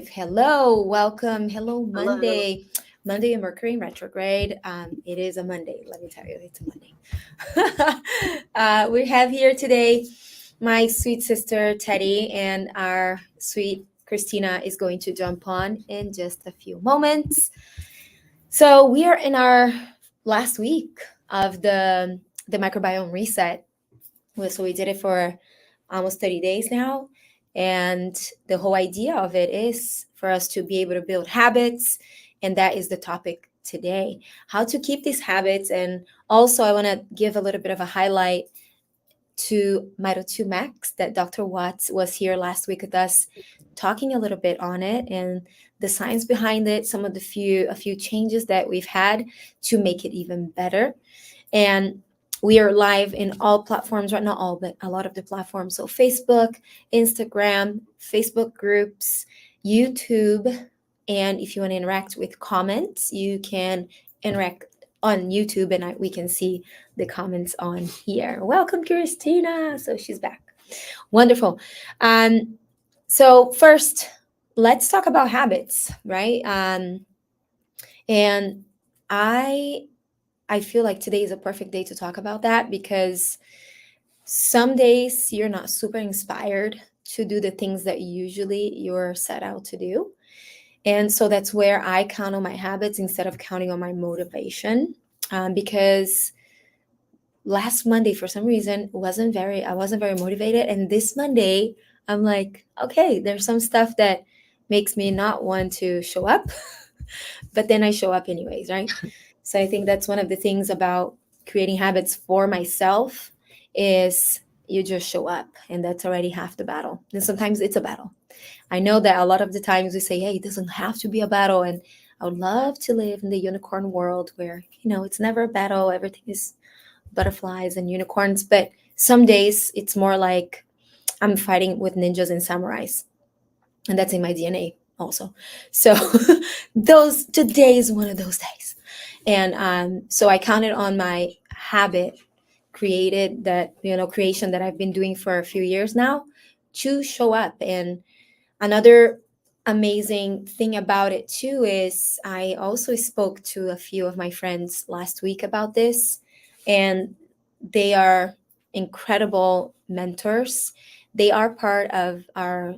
Hello, welcome. Hello, Hello. Monday. Monday in Mercury in retrograde. It is a Monday. Let me tell you, it's a Monday. We have here today my sweet sister Teddy and our sweet Christina is going to jump on in just a few moments. So we are in our last week of the microbiome reset. So we did it for almost 30 days now. And the whole idea of it is for us to be able to build habits. And that is the topic today, how to keep these habits. And also, I want to give a little bit of a highlight to Mito2MAX that Dr. Watts was here last week with us talking a little bit on it and the science behind it, some of a few changes that we've had to make it even better. And we are live in all platforms, right? Not all, but a lot of the platforms. So Facebook, Instagram, Facebook groups, YouTube. And if you want to interact with comments, you can interact on YouTube and we can see the comments on here. Welcome, Christina. So she's back. Wonderful. So first, let's talk about habits, right? And I I feel like today is a perfect day to talk about that because some days you're not super inspired to do the things that usually you're set out to do. And so that's where I count on my habits instead of counting on my motivation. Because last Monday, for some reason, I wasn't very motivated. And this Monday, I'm like, okay, there's some stuff that makes me not want to show up, but then I show up anyways, right? So I think that's one of the things about creating habits for myself is you just show up and that's already half the battle. And sometimes it's a battle. I know that a lot of the times we say, hey, it doesn't have to be a battle. And I would love to live in the unicorn world where, it's never a battle. Everything is butterflies and unicorns. But some days it's more like I'm fighting with ninjas and samurais. And that's in my DNA also. So today is one of those days. And so I counted on my habit creation that I've been doing for a few years now to show up. And another amazing thing about it too is I also spoke to a few of my friends last week about this, and they are incredible mentors. They are part of our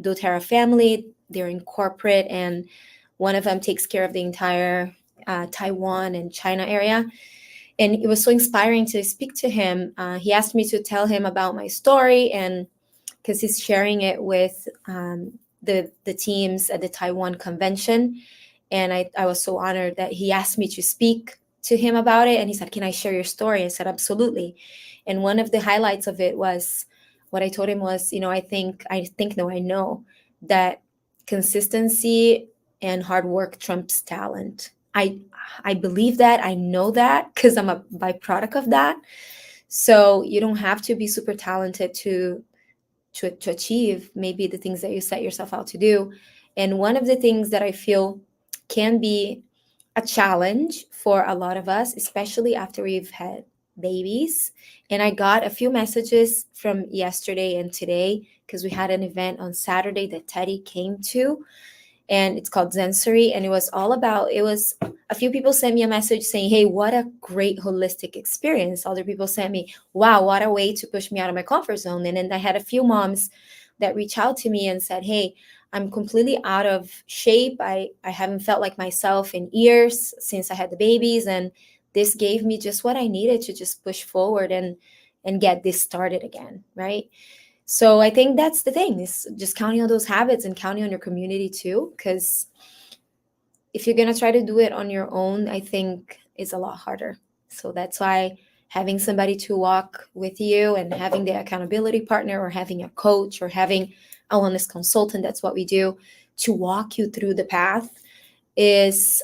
doTERRA family. They're in corporate, and one of them takes care of the entire Taiwan and China area. And it was so inspiring to speak to him. He asked me to tell him about my story, and because he's sharing it with the teams at the Taiwan convention. And I was so honored that he asked me to speak to him about it. And he said, can I share your story? I said, absolutely. And one of the highlights of it was what I told him was, I know that consistency and hard work trumps talent. I believe that. I know that because I'm a byproduct of that. So you don't have to be super talented to achieve maybe the things that you set yourself out to do. And one of the things that I feel can be a challenge for a lot of us, especially after we've had babies. And I got a few messages from yesterday and today because we had an event on Saturday that Teddy came to, and it's called Sensory. And it was a few people sent me a message saying, hey, what a great holistic experience. Other people sent me, wow, what a way to push me out of my comfort zone. And then I had a few moms that reached out to me and said, hey, I'm completely out of shape. I haven't felt like myself in years since I had the babies. And this gave me just what I needed to just push forward and get this started again, right? So I think that's the thing, is just counting on those habits and counting on your community too. Because if you're going to try to do it on your own, I think it's a lot harder. So that's why having somebody to walk with you and having the accountability partner or having a coach or having a wellness consultant, that's what we do, to walk you through the path is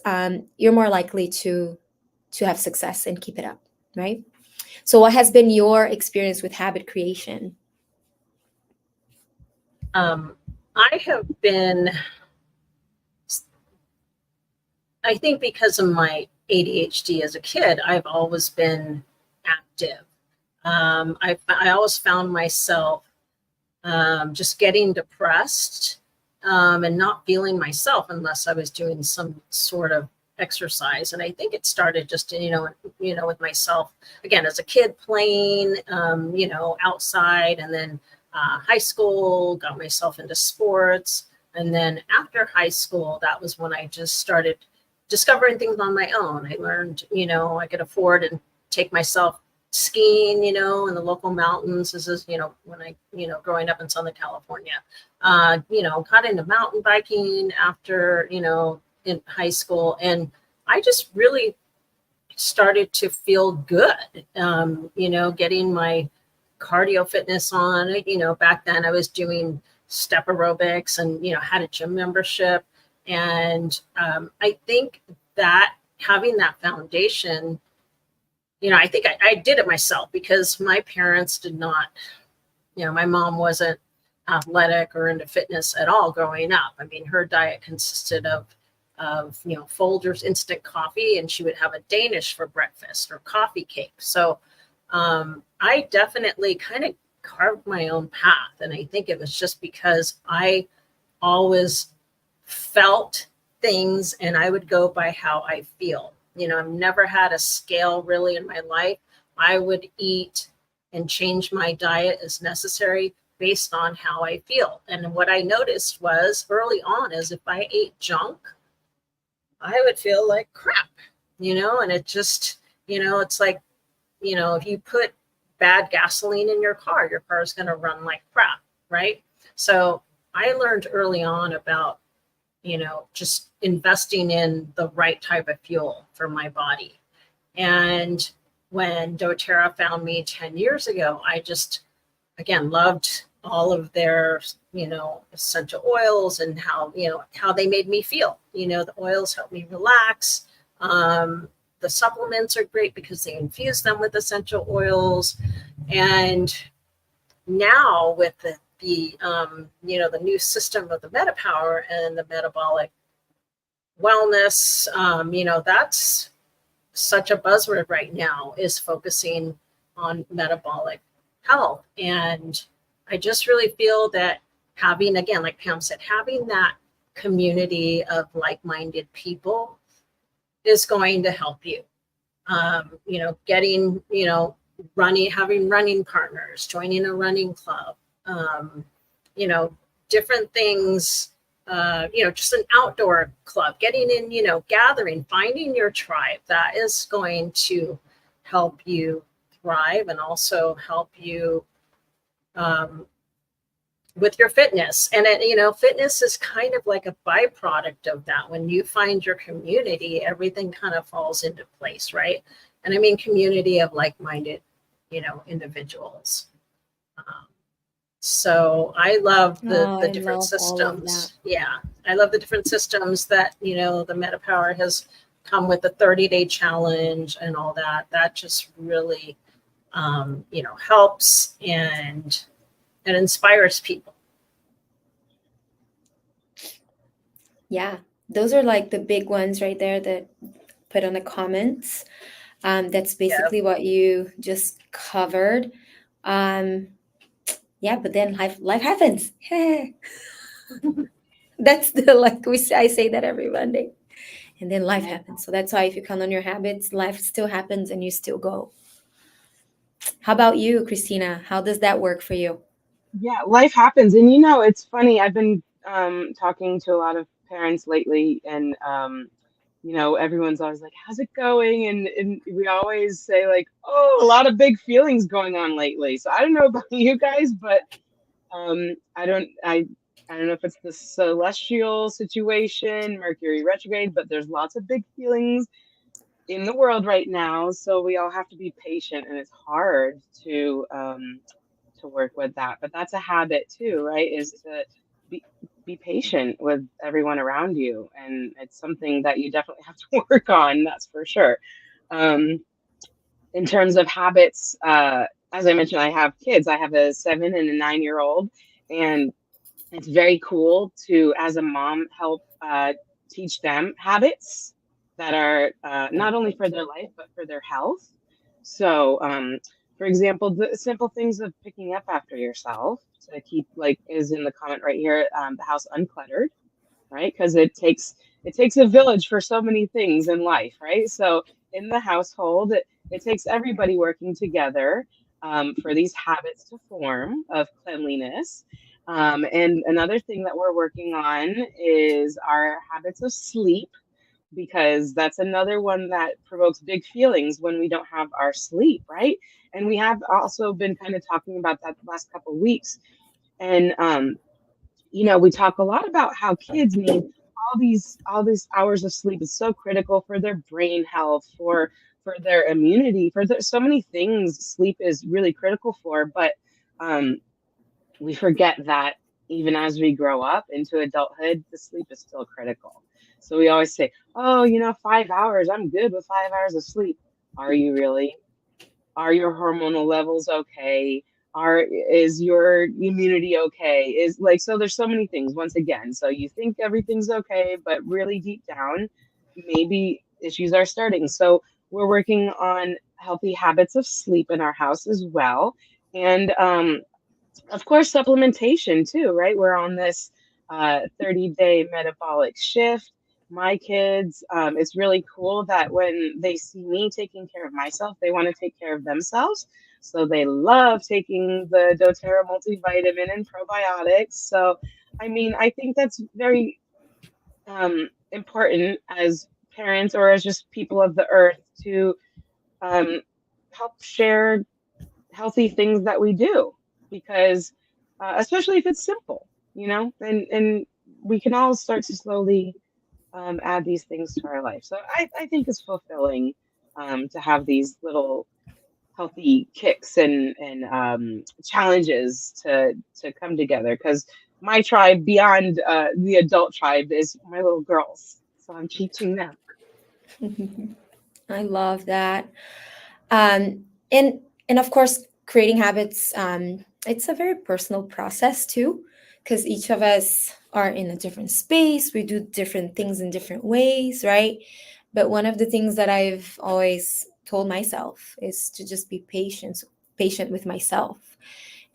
you're more likely to have success and keep it up, right? So what has been your experience with habit creation? I have been, I think because of my ADHD as a kid, I've always been active. I always found myself just getting depressed and not feeling myself unless I was doing some sort of exercise. And I think it started just, with myself again as a kid playing, outside, and then high school, got myself into sports. And then after high school, that was when I just started discovering things on my own. I learned, I could afford and take myself skiing, in the local mountains. This is, when I, growing up in Southern California, got into mountain biking after, in high school. And I just really started to feel good, getting my cardio fitness on. Back then I was doing step aerobics and, had a gym membership. And I think that having that foundation, I think I did it myself because my parents did not, my mom wasn't athletic or into fitness at all growing up. I mean, her diet consisted of Folgers instant coffee, and she would have a Danish for breakfast or coffee cake. So I definitely kind of carved my own path. And I think it was just because I always felt things and I would go by how I feel. I've never had a scale really in my life. I would eat and change my diet as necessary based on how I feel. And what I noticed was early on is if I ate junk, I would feel like crap, and it just, it's like, if you put bad gasoline in your car is going to run like crap, right? So I learned early on about, just investing in the right type of fuel for my body. And when doTERRA found me 10 years ago, I just, again, loved all of their, essential oils and how they made me feel. The oils help me relax. The supplements are great because they infuse them with essential oils. And now with the new system of the MetaPower and the metabolic wellness, that's such a buzzword right now, is focusing on metabolic health. And I just really feel that having, again, like Pam said, having that community of like-minded people is going to help you. Getting, having running partners, joining a running club, different things, just an outdoor club, getting in, gathering, finding your tribe. That is going to help you thrive and also help you with your fitness. And fitness is kind of like a byproduct of that. When you find your community, everything kind of falls into place, right? And I mean community of like-minded, individuals. So I love the I different love all of that. systems. Yeah, I love the different systems that, the MetaPower has come with, the 30-day challenge and all that. That just really, helps and inspires people. Yeah, those are like the big ones right there that put on the comments. That's Yeah. basically what you just covered. Yeah, but then life happens. That's the like I say that every Monday, and then life happens. So that's why if you count on your habits, life still happens and you still go. How about you, Christina? How does that work for you? Yeah, life happens. And it's funny. I've been talking to a lot of parents lately, and everyone's always like, "How's it going?" And we always say like, "Oh, a lot of big feelings going on lately." So I don't know about you guys, but I don't know if it's the celestial situation, Mercury retrograde, but there's lots of big feelings in the world right now. So we all have to be patient, and it's hard to work with that. But that's a habit too, right? Is to be be patient with everyone around you, and it's something that you definitely have to work on. That's for sure. Um, in terms of habits, as I mentioned, I have kids. I have a 7 and a 9-year-old, and it's very cool to, as a mom, help teach them habits that are not only for their life but for their health. So, For example, the simple things of picking up after yourself to keep, like is in the comment right here, the house uncluttered, right? Because it takes a village for so many things in life, right? So in the household, it takes everybody working together for these habits to form of cleanliness. And another thing that we're working on is our habits of sleep, because that's another one that provokes big feelings when we don't have our sleep, right? And we have also been kind of talking about that the last couple of weeks. And you know, we talk a lot about how kids need all these hours of sleep. Is so critical for their brain health, for their immunity, for so many things. Sleep is really critical for, but um, we forget that even as we grow up into adulthood, the sleep is still critical. So we always say, "Oh, you know, 5 hours. I'm good with 5 hours of sleep." Are you really? Are your hormonal levels okay? Is your immunity okay? Is like, so there's so many things once again. So you think everything's okay, but really deep down, maybe issues are starting. So we're working on healthy habits of sleep in our house as well. And of course, supplementation too, right? We're on this 30-day metabolic shift. My kids, it's really cool that when they see me taking care of myself, they want to take care of themselves. So they love taking the doTERRA multivitamin and probiotics. So, I mean, I think that's very important as parents or as just people of the earth to um, help share healthy things that we do, because especially if it's simple, you know, and we can all start to slowly add these things to our life. So I think it's fulfilling to have these little healthy kicks and challenges to come together, because my tribe beyond the adult tribe is my little girls, so I'm teaching them. I love that. Um, and of course, creating habits, it's a very personal process too, because each of us are in a different space. We do different things in different ways, right? But one of the things that I've always told myself is to just be patient with myself,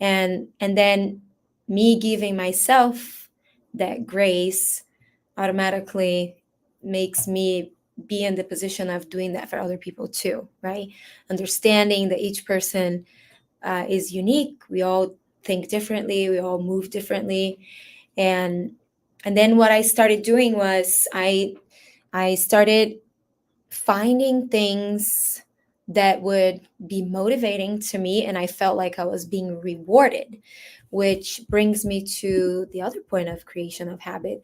and then me giving myself that grace automatically makes me be in the position of doing that for other people too, right? Understanding that each person is unique. We all think differently. We all move differently, and then what I started doing was I started finding things that would be motivating to me, and I felt like I was being rewarded, which brings me to the other point of creation of habit,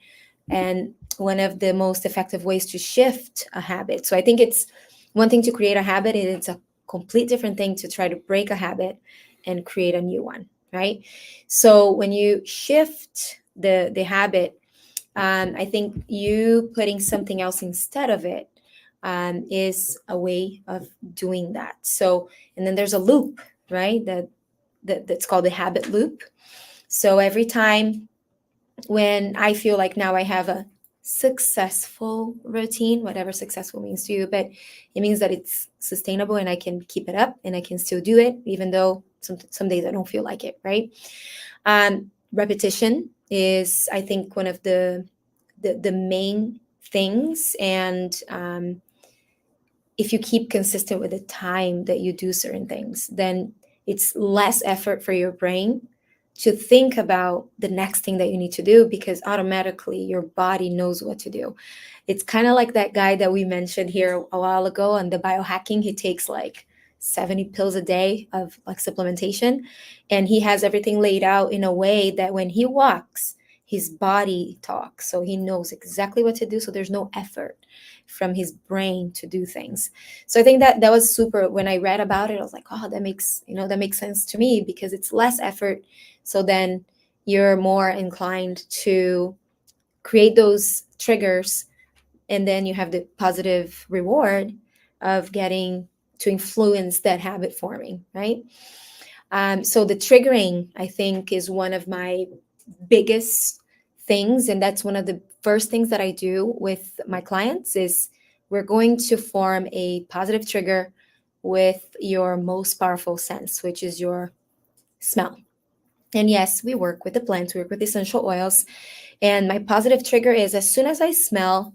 and one of the most effective ways to shift a habit. So I think it's one thing to create a habit, and it's a complete different thing to try to break a habit and create a new one, right? So when you shift the habit, I think you putting something else instead of it is a way of doing that. So, and then there's a loop, right? That's called the habit loop. So every time when I feel like now I have a successful routine, whatever successful means to you, but it means that it's sustainable and I can keep it up and I can still do it, even though some days I don't feel like it, right? Repetition is, I think, one of the main things. And if you keep consistent with the time that you do certain things, then it's less effort for your brain to think about the next thing that you need to do, because automatically your body knows what to do. It's kind of like that guy that we mentioned here a while ago on the biohacking. He takes like 70 pills a day of like supplementation, and he has everything laid out in a way that when he walks, his body talks. So he knows exactly what to do. So there's no effort from his brain to do things. So I think that was super. When I read about it, I was like, oh, that makes sense to me, because it's less effort. So then you're more inclined to create those triggers, and then you have the positive reward of getting to influence that habit forming, right? So the triggering, I think, is one of my biggest things, and that's one of the first things that I do with my clients is we're going to form a positive trigger with your most powerful sense, which is your smell. And yes, we work with the plants, we work with essential oils. And my positive trigger is as soon as I smell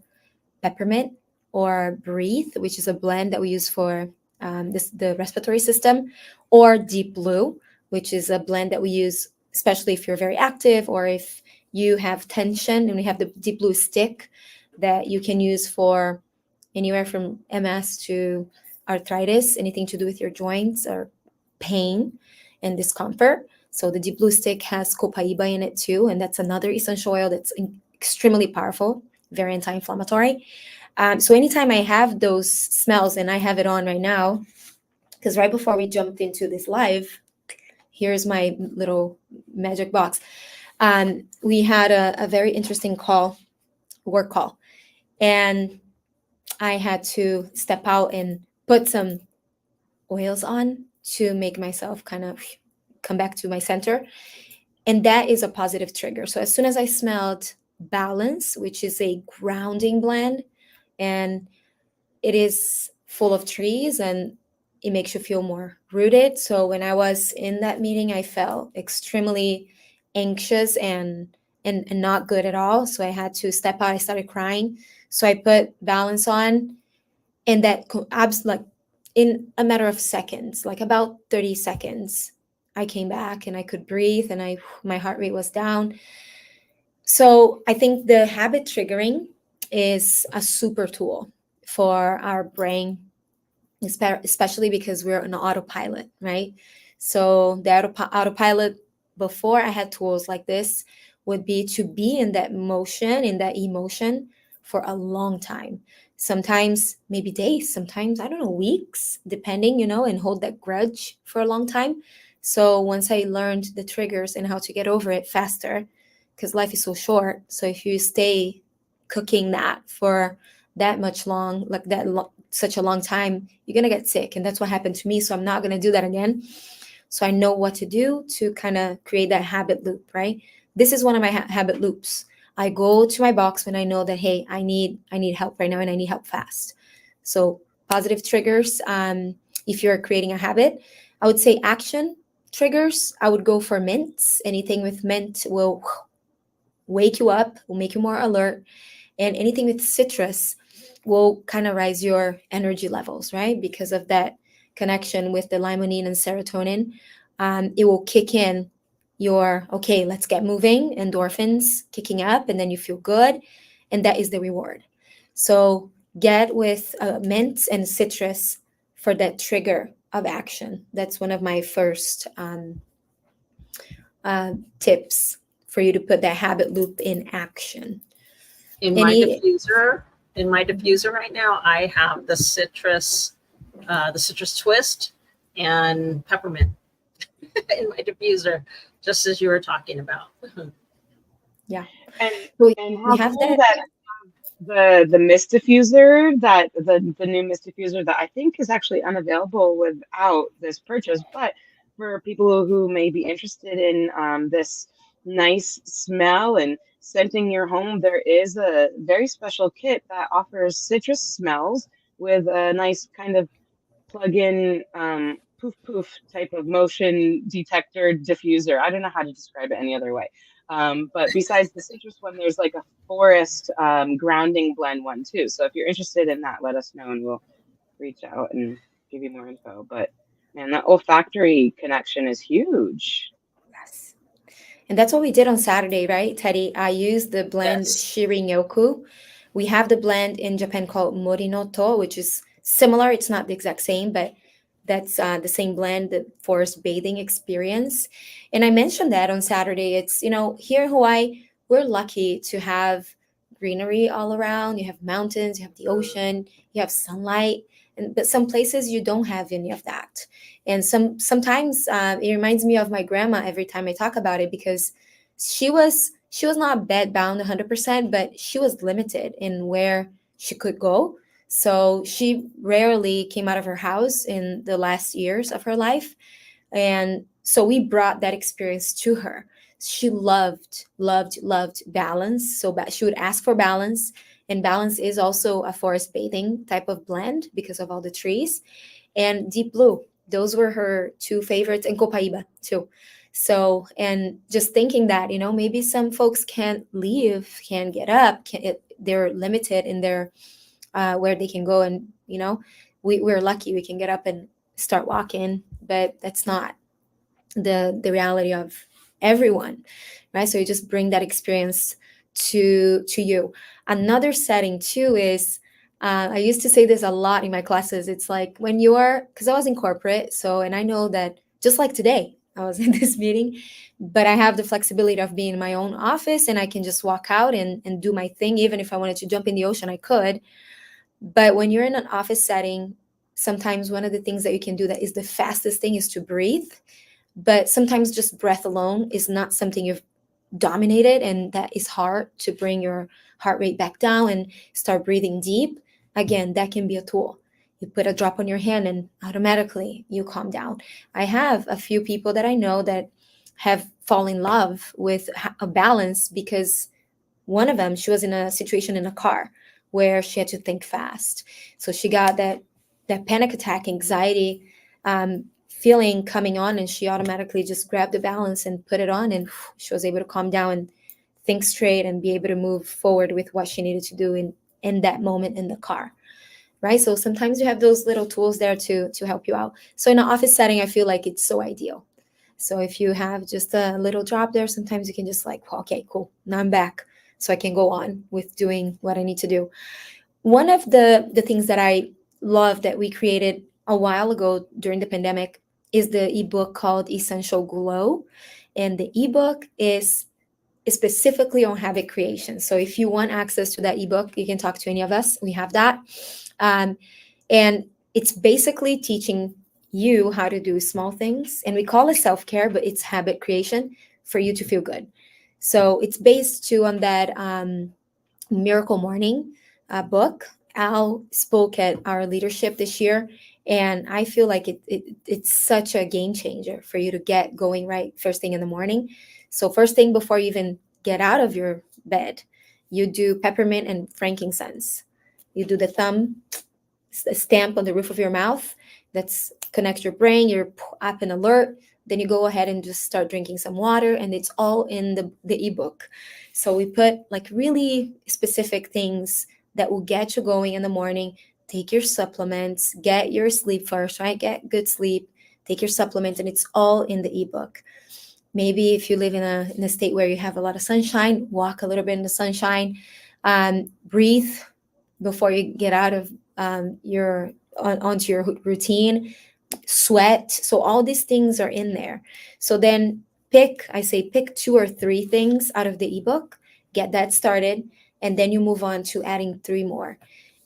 peppermint or breathe, which is a blend that we use for the respiratory system, or deep blue, which is a blend that we use especially if you're very active or if you have tension. And we have the deep blue stick that you can use for anywhere from MS to arthritis, anything to do with your joints or pain and discomfort. So the deep blue stick has copaiba in it too, and that's another essential oil that's extremely powerful, very anti-inflammatory. So anytime I have those smells, and I have it on right now, because right before we jumped into this live, here's my little magic box. We had a very interesting call, work call, and I had to step out and put some oils on to make myself kind of come back to my center. And that is a positive trigger. So as soon as I smelled Balance, which is a grounding blend, and it is full of trees and it makes you feel more rooted. So when I was in that meeting, I felt extremely anxious and not good at all. So I had to step out. I started crying. So I put Balance on, and that like in a matter of seconds, like about 30 seconds, I came back and I could breathe, and my heart rate was down. So I think the habit triggering is a super tool for our brain, especially because we're on autopilot, right? So the autopilot before I had tools like this would be to be in that motion, in that emotion for a long time. Sometimes maybe days, sometimes, I don't know, weeks, depending, and hold that grudge for a long time. So once I learned the triggers and how to get over it faster, because life is so short. So if you stay cooking that for that much long, like such a long time, you're gonna get sick, and that's what happened to me. So I'm not gonna do that again. So I know what to do to kind of create that habit loop, right? This is one of my habit loops. I go to my box when I know that, hey, I need help right now, and I need help fast. So positive triggers. If you're creating a habit, I would say action triggers. I would go for mints. Anything with mint will wake you up, will make you more alert. And anything with citrus will kind of rise your energy levels, right? Because of that connection with the limonene and serotonin. It will kick in your, okay, let's get moving, endorphins kicking up, and then you feel good. And that is the reward. So get with mint and citrus for that trigger of action. That's one of my first tips for you to put that habit loop in action. In my Any diffuser, right now, I have the citrus twist and peppermint in my diffuser, just as you were talking about. Yeah. And So and we how have cool that. that the mist diffuser, that the new mist diffuser that I think is actually unavailable without this purchase, but for people who may be interested in this nice smell and scenting your home, there is a very special kit that offers citrus smells with a nice kind of plug-in poof poof type of motion detector diffuser. I don't know how to describe it any other way. But besides the citrus one, there's like a forest grounding blend one too. So if you're interested in that, let us know and we'll reach out and give you more info. But man, that olfactory connection is huge. Yes. And that's what we did on Saturday, right, Teddy? I used the blend Yes. Shirin-yoku. We have the blend in Japan called Morinoto, which is similar. It's not the exact same, but that's the same blend, the forest bathing experience. And I mentioned that on Saturday. It's, here in Hawaii, we're lucky to have greenery all around. You have mountains, you have the ocean, you have sunlight. But some places you don't have any of that. And sometimes it reminds me of my grandma every time I talk about it, because she was not bed bound 100%, but she was limited in where she could go. So she rarely came out of her house in the last years of her life. And so we brought that experience to her. She loved Balance. So she would ask for Balance. And Balance is also a forest bathing type of blend because of all the trees. and Deep Blue. Those were her two favorites, and Copaiba too. So, and just thinking that, maybe some folks can't leave, can't get up, they're limited in their where they can go, and we're lucky we can get up and start walking, but that's not the reality of everyone, right? So you just bring that experience to you. Another setting too is, I used to say this a lot in my classes. It's like when you are, because I was in corporate, so, and I know that just like today I was in this meeting, but I have the flexibility of being in my own office, and I can just walk out and do my thing. Even if I wanted to jump in the ocean, I could. But when you're in an office setting, sometimes one of the things that you can do that is the fastest thing is to breathe. But sometimes just breath alone is not something you've dominated, and that is hard to bring your heart rate back down and start breathing deep. Again, that can be a tool. You put a drop on your hand and automatically you calm down. I have a few people that I know that have fallen in love with a balance, because one of them, she was in a situation in a car where she had to think fast. So she got that panic attack, anxiety, feeling coming on, and she automatically just grabbed the balance and put it on, and she was able to calm down and think straight and be able to move forward with what she needed to do in that moment in the car. Right. So sometimes you have those little tools there to help you out. So in an office setting, I feel like it's so ideal. So if you have just a little drop there, sometimes you can just like, okay, cool, now I'm back, so I can go on with doing what I need to do. One of the things that I love that we created a while ago during the pandemic is the ebook called Essential Glow. And the ebook is specifically on habit creation. So if you want access to that ebook, you can talk to any of us. We have that. And it's basically teaching you how to do small things. And we call it self-care, but it's habit creation for you to feel good. So it's based too on that Miracle Morning book. Al spoke at our leadership this year, and I feel like it's such a game changer for you to get going right first thing in the morning. So first thing before you even get out of your bed, you do peppermint and frankincense. You do the thumb stamp on the roof of your mouth. That's connect your brain. You're up and alert. Then you go ahead and just start drinking some water, and it's all in the ebook. So we put like really specific things that will get you going in the morning. Take your supplements, get your sleep first, right? Get good sleep, take your supplements, and it's all in the ebook. Maybe if you live in a state where you have a lot of sunshine, walk a little bit in the sunshine, breathe before you get out of onto your routine, sweat. So all these things are in there. So then I say pick 2 or 3 things out of the ebook, get that started, and then you move on to adding 3 more.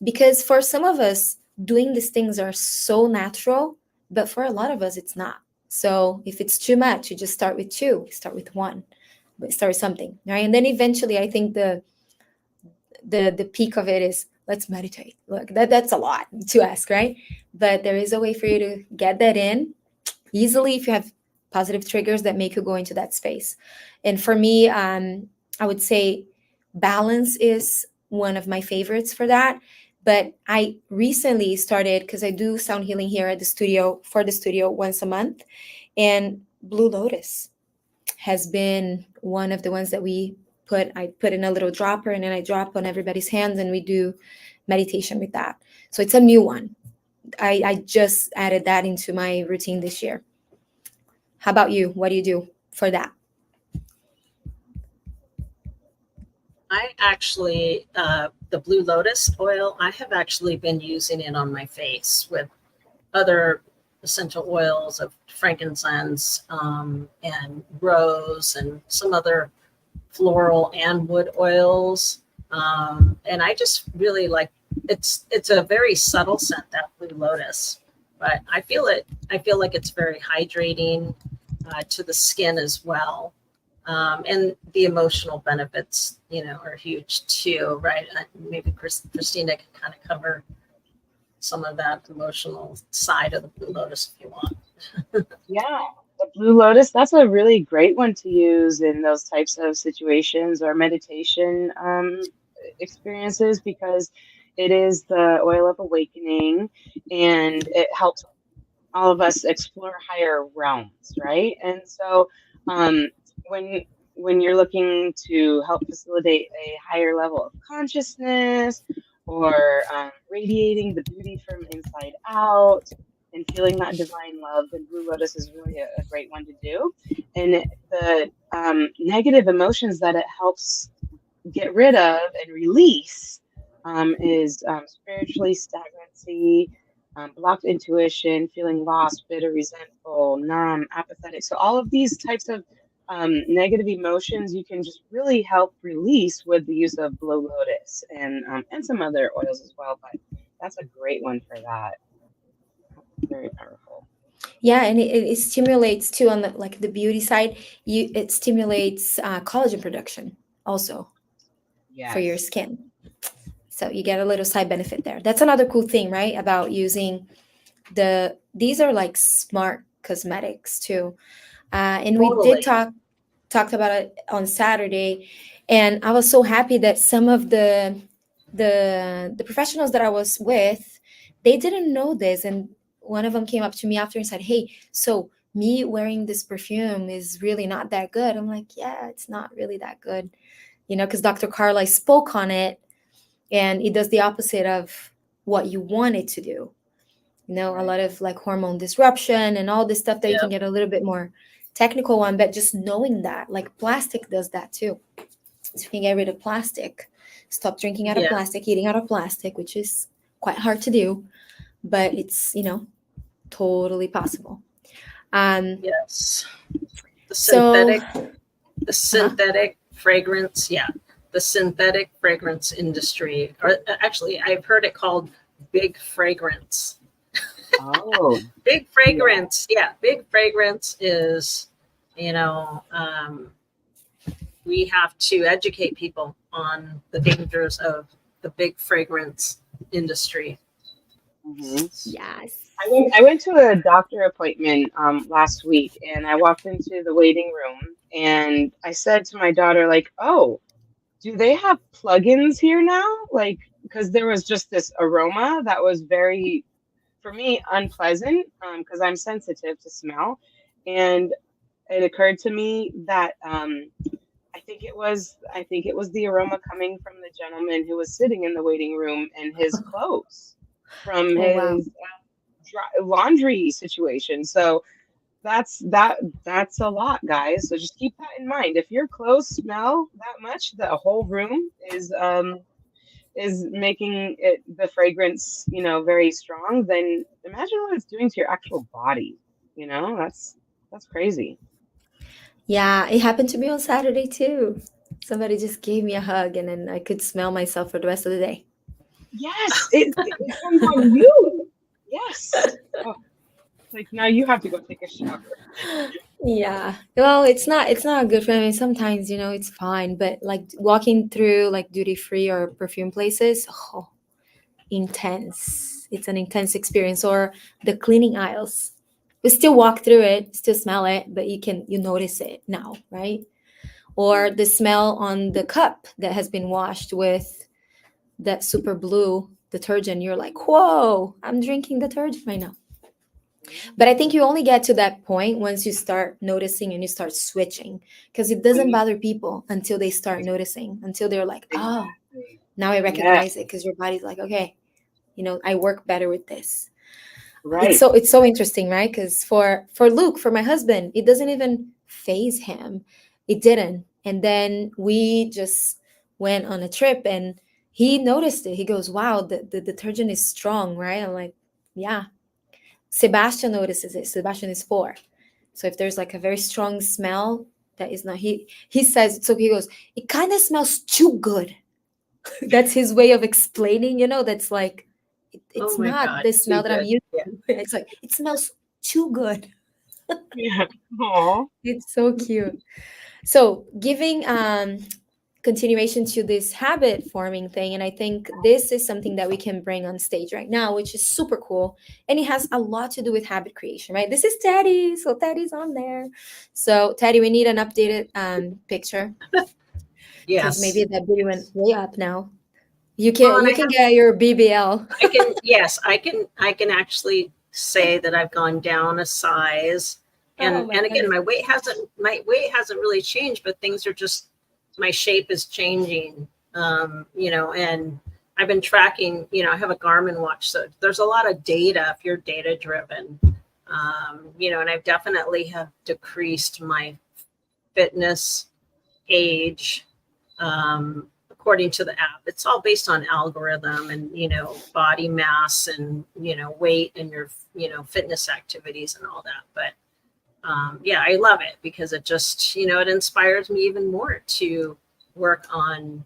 Because for some of us, doing these things are so natural, but for a lot of us, it's not. So if it's too much, you just start with 2, start with 1, but start with something, right? And then eventually, I think the peak of it is, let's meditate. Look, that's a lot to ask, right? But there is a way for you to get that in easily if you have positive triggers that make you go into that space. And for me, I would say balance is one of my favorites for that. But I recently started, because I do sound healing here at the studio, for the studio once a month, and Blue Lotus has been one of the ones that I put in a little dropper, and then I drop on everybody's hands, and we do meditation with that. So it's a new one. I just added that into my routine this year. How about you? What do you do for that? I actually, the Blue Lotus oil, I have actually been using it on my face with other essential oils of frankincense and rose and some other floral and wood oils. And I just really like it's a very subtle scent, that Blue Lotus, but I feel like it's very hydrating to the skin as well. And the emotional benefits, are huge too, right? Maybe Christina can kind of cover some of that emotional side of the Blue Lotus if you want. Yeah, the Blue Lotus, that's a really great one to use in those types of situations or meditation experiences, because it is the oil of awakening, and it helps all of us explore higher realms, right? And so um, when when you're looking to help facilitate a higher level of consciousness or radiating the beauty from inside out and feeling that divine love, then Blue Lotus is really a great one to do. And the negative emotions that it helps get rid of and release is spiritually stagnancy, blocked intuition, feeling lost, bitter, resentful, numb, apathetic. So all of these types of negative emotions you can just really help release with the use of Blue Lotus and some other oils as well. But that's a great one for that. Very powerful. Yeah, and it stimulates too on the like the beauty side. It stimulates collagen production also for your Yes. skin. So you get a little side benefit there. That's another cool thing, right? About using these are like smart cosmetics too. And we did Totally. talked about it on Saturday, and I was so happy that some of the professionals that I was with, they didn't know this, and one of them came up to me after and said, "Hey, so me wearing this perfume is really not that good." I'm like, "Yeah, it's not really that good." Because Dr. Carly spoke on it, and it does the opposite of what you want it to do. A Right. lot of like hormone disruption and all this stuff that you can Yep. get a little bit more technical on, but just knowing that, like plastic does that too. So you can get rid of plastic, stop drinking out of Yeah. plastic, eating out of plastic, which is quite hard to do, but it's, totally possible. Um, Yes. The so, synthetic, the uh-huh. synthetic fragrance. Yeah. The synthetic fragrance industry, or actually, I've heard it called big fragrance. Oh, Big yeah. fragrance. Yeah. Big fragrance is, you know, we have to educate people on the dangers of the big fragrance industry. Hmm. Yes. I went to a doctor appointment last week and I walked into the waiting room and I said to my daughter, like, oh, do they have plugins here now? Like, because there was just this aroma that was very, for me, unpleasant, because I'm sensitive to smell. And it occurred to me that I think it was the aroma coming from the gentleman who was sitting in the waiting room and his clothes from Oh, wow. his laundry situation. So that's a lot, guys. So just keep that in mind. If your clothes smell that much, the whole room is making it the fragrance, very strong, then imagine what it's doing to your actual body. That's crazy. Yeah, it happened to me on Saturday too. Somebody just gave me a hug, and then I could smell myself for the rest of the day. Yes, it comes on you. Yes. Oh, like now you have to go take a shower. Yeah. Well, it's not good for me. Sometimes, it's fine, but like walking through like duty free or perfume places, oh, intense. It's an intense experience. Or the cleaning aisles. We still walk through it, still smell it, but you notice it now, right? Or the smell on the cup that has been washed with that super blue detergent. You're like, whoa, I'm drinking detergent right now. But I think you only get to that point once you start noticing and you start switching, because it When doesn't you bother people until they start noticing, until they're like, oh, exactly. now I Yes, recognize it, because your body's like, okay, I work better with this. It's right. so it's so interesting, right? Because for Luke, for my husband, it doesn't even phase him. It didn't. And then we just went on a trip and he noticed it. He goes, wow, the detergent is strong, right? I'm like, yeah. Sebastian notices it. Sebastian is 4. So if there's like a very strong smell that is not, he says it's okay. He goes, it kind of smells too good. That's his way of explaining, that's like Oh it's my not God. the Too smell that I'm good. used Yeah. to. It's like it smells too good. Yeah. Aw. It's so cute. So giving continuation to this habit forming thing, and I think this is something that we can bring on stage right now, which is super cool, and it has a lot to do with habit creation, right? This is Teddy, so Teddy's on there. So Teddy, we need an updated picture, because maybe Yes. that video went Yes. way up now. You Well, can and you can get your BBL. I can, yes, I can actually say that I've gone down a size. Oh my And again, goodness. my weight hasn't really changed, but things are just, my shape is changing. And I've been tracking, I have a Garmin watch, so there's a lot of data if you're data driven. And I've definitely have decreased my fitness age, according to the app. It's all based on algorithm and, body mass and, weight and your, fitness activities and all that. But yeah, I love it because it just, it inspires me even more to work on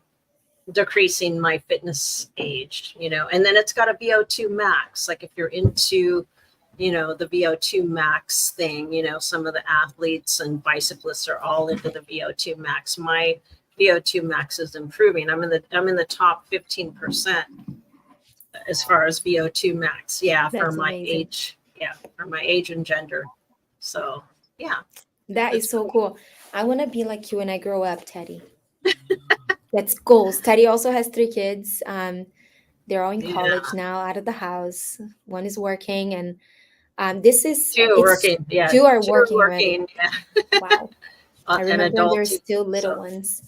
decreasing my fitness age, and then it's got a VO2 max. Like if you're into, the VO2 max thing, some of the athletes and bicyclists are all into the VO2 max. My VO2 max is improving. I'm in the top 15% as far as VO2 max. Yeah, for That's my amazing. age. Yeah, for my age and gender. So yeah, That is that's so cool. cool. I want to be like you when I grow up, Teddy. That's goals. Teddy also has 3 kids. They're all in college Yeah, now, out of the house. One is working, and this is two it's working. Yeah, 2 are two are working already. working. Yeah, Wow. I an remember when adult they're too. still little So ones.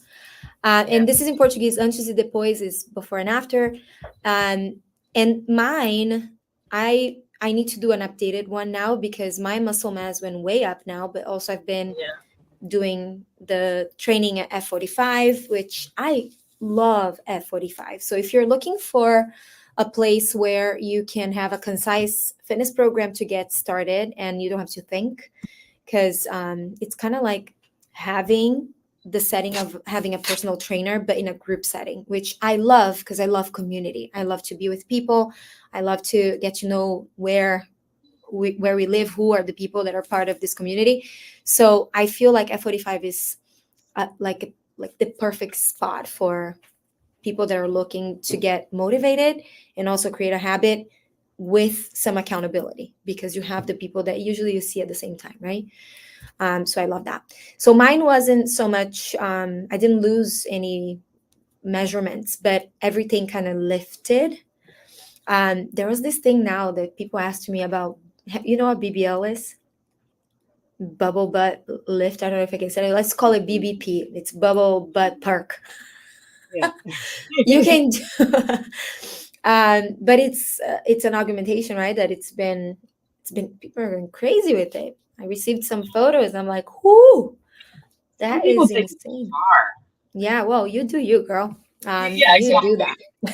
yeah, And this is in Portuguese. Antes e depois is before and after. And mine, I need to do an updated one now because my muscle mass went way up now. But also I've been yeah. doing the training at F45, which I love F45. So if you're looking for a place where you can have a concise fitness program to get started and you don't have to think, because it's kind of like having the setting of having a personal trainer, but in a group setting, which I love because I love community. I love to be with people. I love to get to know where we live, who are the people that are part of this community. So I feel like F45 is like the perfect spot for people that are looking to get motivated and also create a habit with some accountability because you have the people that usually you see at the same time, right? So I love that. So mine wasn't so much, I didn't lose any measurements, but everything kind of lifted. There was this thing now that people asked me about. You know what BBL is? Bubble butt lift. I don't know if I can say it. Let's call it BBP. It's bubble butt perk. Yeah. You can do, but it's an augmentation, right? That it's been people are going crazy with it. I received some photos. I'm like, whoo, Some that people is take it too insane. far. Yeah, well, you do you, girl. Yeah, You do exactly.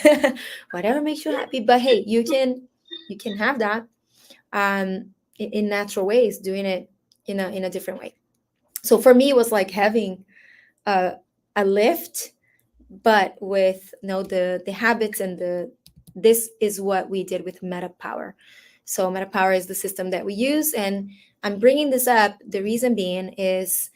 that. Whatever makes you happy. But hey, you can have that in natural ways, doing it in a different way. So for me, it was like having a a lift, but with the habits and the this is what we did with Meta Power. So Meta Power is the system that we use, and I'm bringing this up. The reason being is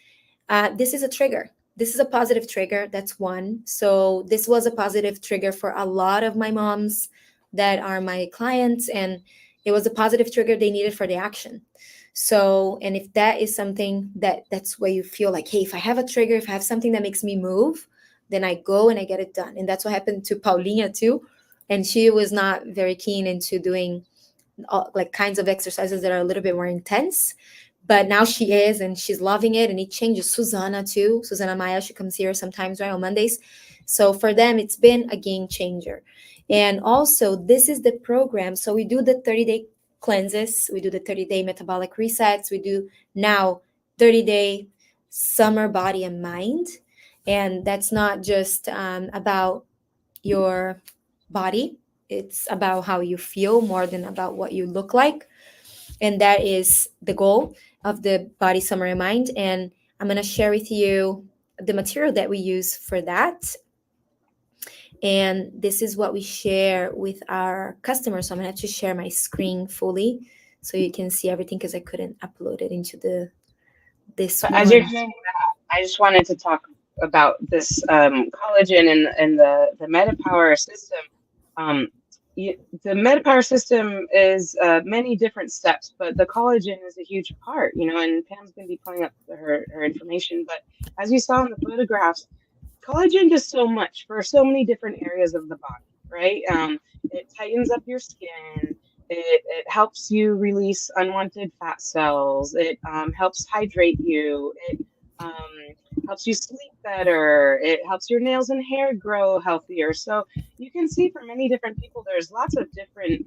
this is a trigger. This is a positive trigger. That's one. So this was a positive trigger for a lot of my moms that are my clients, and it was a positive trigger they needed for the action. So, and if that is something that's where you feel like, hey, if I have a trigger, if I have something that makes me move, then I go and I get it done. And that's what happened to Paulina too. And she was not very keen into doing like kinds of exercises that are a little bit more intense, but now she is, and she's loving it, and it changes. Susanna too, Susanna Maya, she comes here sometimes, right, on Mondays. So for them it's been a game changer. And also this is the program. So we do the 30-day cleanses, we do the 30-day metabolic resets, we do now 30-day summer body and mind. And that's not just about your body, it's about how you feel more than about what you look like. And that is the goal of the body summary mind. And I'm going to share with you the material that we use for that. And this is what we share with our customers. So I'm going to have to share my screen fully so you can see everything because I couldn't upload it into this But as you're one. doing that, I just wanted to talk about this collagen and the MetaPower system. Um, the MetaPower system is many different steps, but the collagen is a huge part, and Pam's going to be pulling up her information. But as you saw in the photographs, collagen does so much for so many different areas of the body, right? It tightens up your skin. It helps you release unwanted fat cells. It helps hydrate you. It um, helps you sleep better. It helps your nails and hair grow healthier. So you can see for many different people, there's lots of different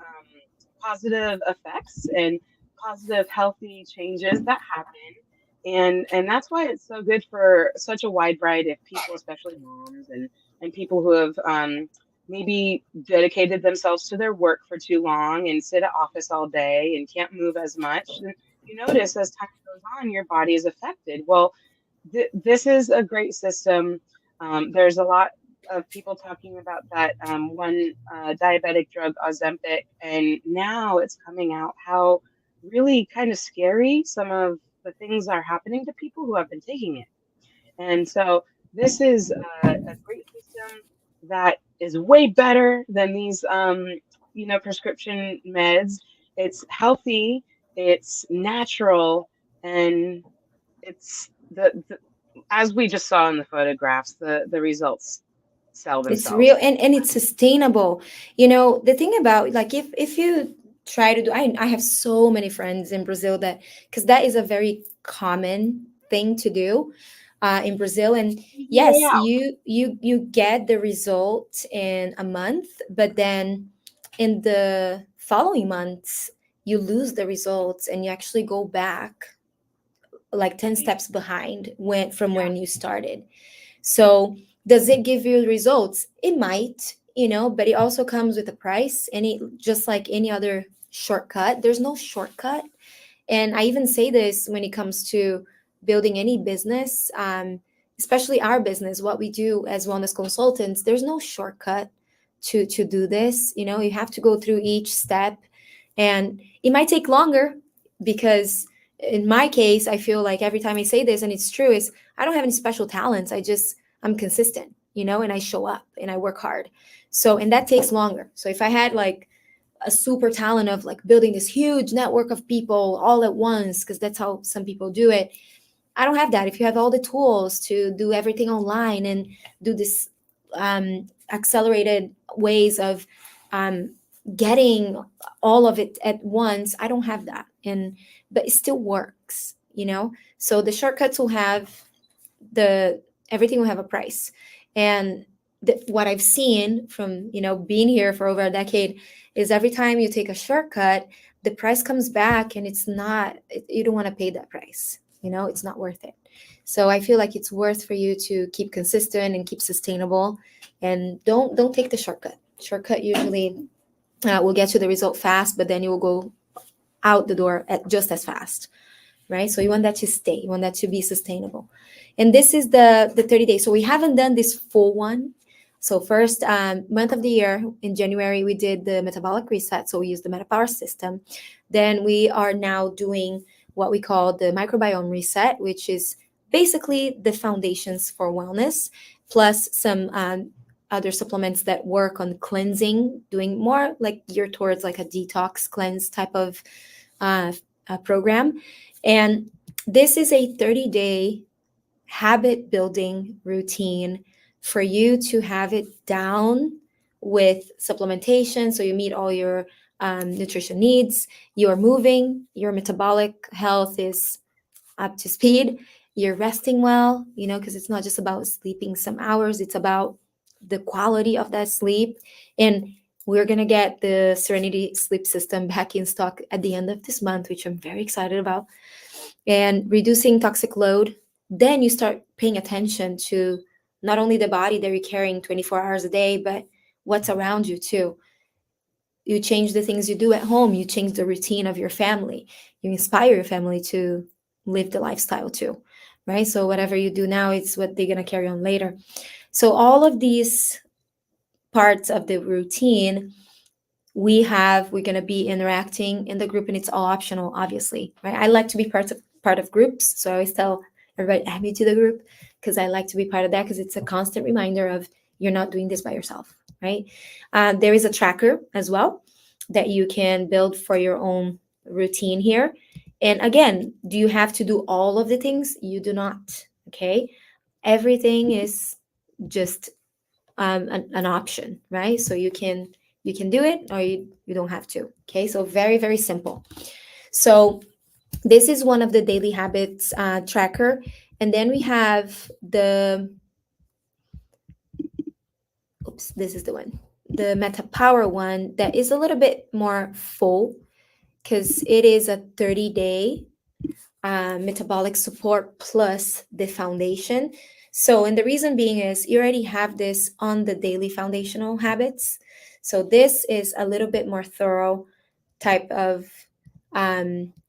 positive effects and positive healthy changes that happen. And that's why it's so good for such a wide variety of people, especially moms and people who have maybe dedicated themselves to their work for too long and sit at office all day and can't move as much. And you notice as time goes on, your body is affected. Well, this is a great system. There's a lot of people talking about that one diabetic drug, Ozempic, and now it's coming out how really kind of scary some of the things are happening to people who have been taking it. And so this is a great system that is way better than these, prescription meds. It's healthy, it's natural, and it's the as we just saw in the photographs, the results sell It's real, themselves. and it's sustainable. You know, the thing about, like, if you try to do, I have so many friends in Brazil that, because that is a very common thing to do in Brazil. And Easy way yes, out. you get the result in a month, but then in the following months you lose the results and you actually go back like 10 Right. steps behind when from Yeah. when you started. So, does it give you results? It might, but it also comes with a price. Any Just like any other shortcut, there's no shortcut. And I even say this when it comes to building any business, especially our business, what we do as wellness consultants. There's no shortcut to do this. You have to go through each step, and it might take longer because in my case, I feel like every time I say this, and it's true, is I don't have any special talents. I'm consistent, and I show up and I work hard. So, and that takes longer. So if I had like a super talent of like building this huge network of people all at once, because that's how some people do it, I don't have that. If you have all the tools to do everything online and do this accelerated ways of um, getting all of it at once, I don't have that. But it still works. So the shortcuts will have the everything will have a price. And what I've seen from being here for over a decade is every time you take a shortcut, the price comes back, and it's not. You don't want to pay that price. It's not worth it. So I feel like it's worth for you to keep consistent and keep sustainable, and don't take the shortcut. Shortcut usually will get you the result fast, but then you will go out the door at just as fast, right? So you want that to stay, you want that to be sustainable. And this is the 30 days. So we haven't done this full one. So first month of the year in January, we did the metabolic reset. So we used the MetaPower system. Then we are now doing what we call the microbiome reset, which is basically the foundations for wellness, plus some other supplements that work on cleansing, doing more like geared towards like a detox cleanse type of uh, program. And this is a 30-day habit building routine for you to have it down with supplementation. So you meet all your nutrition needs, you're moving, your metabolic health is up to speed, you're resting well, because it's not just about sleeping some hours, it's about the quality of that sleep. And we're going to get the Serenity sleep system back in stock at the end of this month, which I'm very excited about. And reducing toxic load, then you start paying attention to not only the body that you're carrying 24 hours a day, but what's around you too. You change the things you do at home, you change the routine of your family, you inspire your family to live the lifestyle too, right? So whatever you do now, it's what they're going to carry on later. So all of these parts of the routine, we're going to be interacting in the group, and it's all optional, obviously, right? I like to be part of groups, so I always tell everybody, add me to the group, because I like to be part of that, because it's a constant reminder of you're not doing this by yourself, right? There is a tracker as well that you can build for your own routine here. And again, do you have to do all of the things? You do not. Okay, everything is just an option, right? So you can You can do it, or you don't have to. Okay, so very, very simple. So this is one of the daily habits tracker. And then we have the, oops, this is the one, the Meta Power one that is a little bit more full because it is a 30-day metabolic support plus the foundation. So, and the reason being is you already have this on the daily foundational habits. So, this is a little bit more thorough type of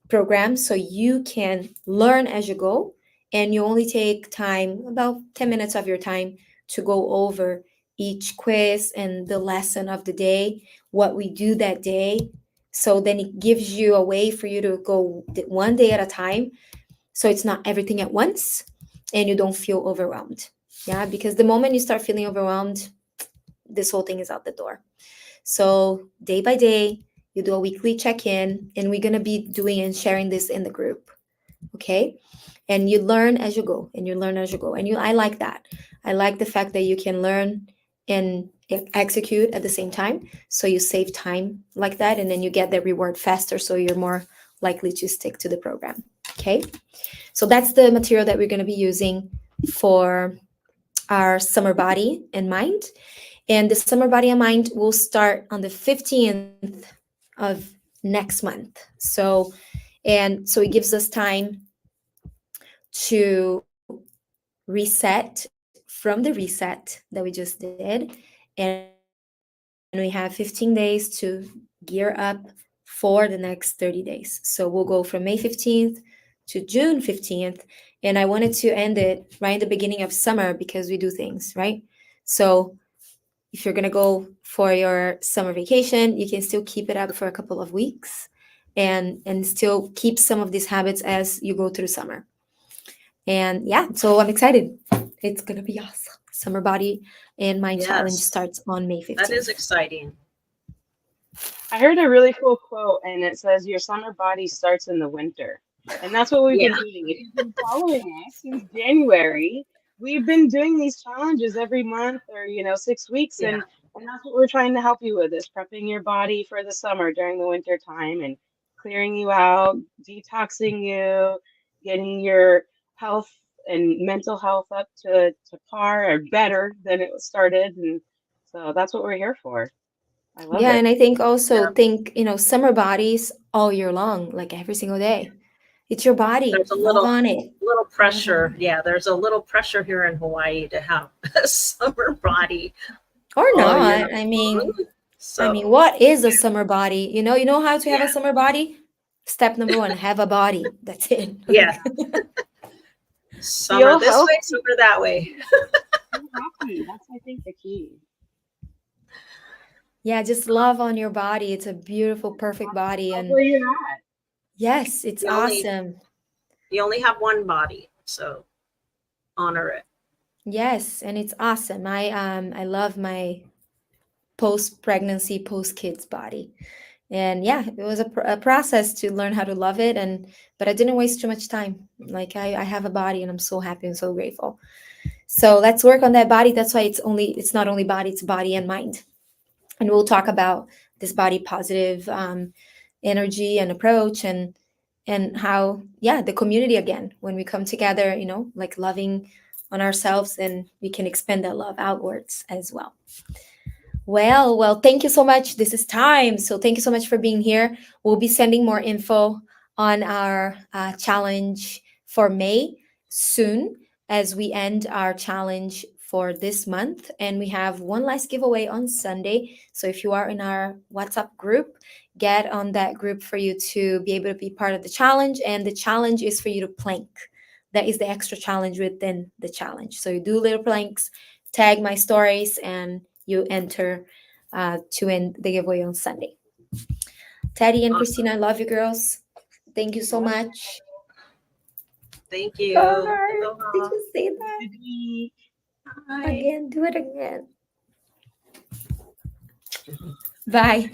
program. So, you can learn as you go, and you only take time, about 10 minutes of your time, to go over each quiz and the lesson of the day, what we do that day. So then it gives you a way for you to go one day at a time, so it's not everything at once and you don't feel overwhelmed. Yeah, because the moment you start feeling overwhelmed, this whole thing is out the door. So day by day, you do a weekly check-in, and we're going to be doing and sharing this in the group. Okay, and you learn as you go, and you learn as you go, and I like that. I like the fact that you can learn and execute at the same time, so you save time like that, and then you get the reward faster, so you're more likely to stick to the program. Okay, so that's the material that we're going to be using for our summer body and mind. And the summer body and mind will start on the 15th of next month. So it gives us time to reset from the reset that we just did. And we have 15 days to gear up for the next 30 days. So we'll go from May 15th to June 15th. And I wanted to end it right in the beginning of summer because we do things, right? So if you're going to go for your summer vacation, you can still keep it up for a couple of weeks and still keep some of these habits as you go through summer. And yeah, so I'm excited. It's going to be awesome. Summer Body and Mind Challenge Yes, starts on May that is 15th. exciting. I heard a really cool quote, and it says, "Your summer body starts in the winter." And that's what we've Yeah, been doing. If you've been following us since January, we've been doing these challenges every month or, 6 weeks. yeah. And that's what we're trying to help you with, is prepping your body for the summer during the winter time and clearing you out, detoxing you, getting your health and mental health up to par or better than it started. And so that's what we're here for. I love Yeah, it. and I think Yeah. also summer bodies all year long, like every single day. It's your body. There's a Love little on it. little Love on pressure. it. Yeah, there's a little pressure here in Hawaii to have a summer body Or all year not. I long. mean, So what is a summer body? You know how to have yeah, a summer body? Step number one, have a body. That's it. yeah. Like, Summer Feel this way, healthy. summer that way. Feel happy. That's, I think, the key. yeah, just love on your body. It's a beautiful, perfect body. Love And where you're at. yes, it's You only awesome. you only have one body, so honor it. Yes, and it's awesome. I love my post pregnancy, post kids body. And yeah, it was a process to learn how to love it, but I didn't waste too much time. Like I have a body and I'm so happy and so grateful. So let's work on that body. That's why it's not only body, it's body and mind. And we'll talk about this body positive energy and approach, and how, yeah, the community again, when we come together, like loving on ourselves, and we can expand that love outwards as well. Well, thank you so much. This is time. So thank you so much for being here. We'll be sending more info on our challenge for May soon, as we end our challenge for this month. And we have one last giveaway on Sunday. So if you are in our WhatsApp group, get on that group for you to be able to be part of the challenge. And the challenge is for you to plank. That is the extra challenge within the challenge. So you do little planks, tag my stories, and you enter to win the giveaway on Sunday. Teddy and Awesome. Christina, I love you girls. Thank you so Love much. Thank All you. right. Did Aloha. you say you. that Good week. Bye. again? Do it again. Bye.